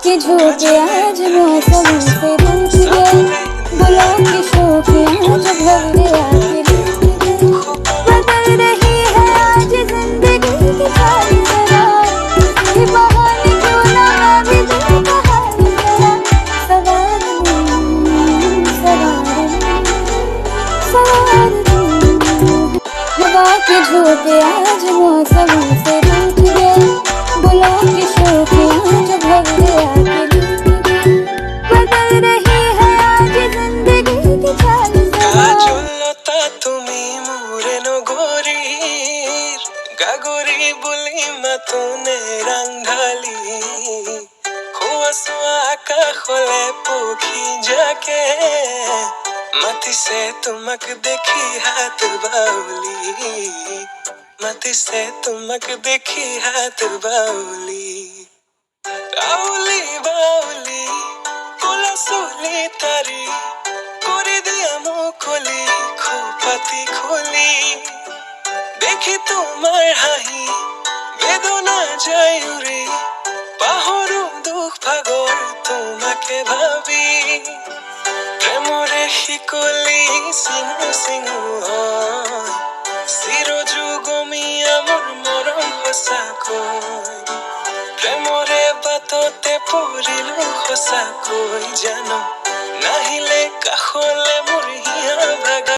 के झोंके आज मौसम से रूठ गए, गुलाब के शोखे आज भंवरे आके लूट गए। बदल रही है आज जिंदगी की चाल जरा, ये बहाने क्यों ना मैं भी दिल का हाल जरा। सवार लूं, सवार लूं, सवार लूं। हवा के झोंके आज मौसम से रूठ गए, गुलाब के शोखे आज भंवरे आके लूट गए। बदल रही है आज जिंदगी की चाल जरा। কাজলতা তুমি মোরে নগরীর গাগরি বুলি মাতনে রাংঢালি খোৱা চোৱা আকাশলে পক্ষী যাকে মাতিছে তোমাক দেখি হাত বাউলি মাতিছে তোমাক দেখি হাত বাউলি বাউলি বাউলি কোলা চুলি তারি করে দিয়া মুকলি খোপাতি খুলি দেখি তোমার হাঁহি বেদনা যায় উৰি পাহৰো দুখ ভাগৰ তোমাকে ভাবি প্ৰেমৰে শিকলি চিঙু চিঙু হয় চিৰ যুগমীয়া মোৰ মৰম সঁচাকৈ প্ৰেমৰে বাটতে পৰিলো সঁচাকৈ জানো নাহিলে কাষলে মোৰ হিয়া ভাগা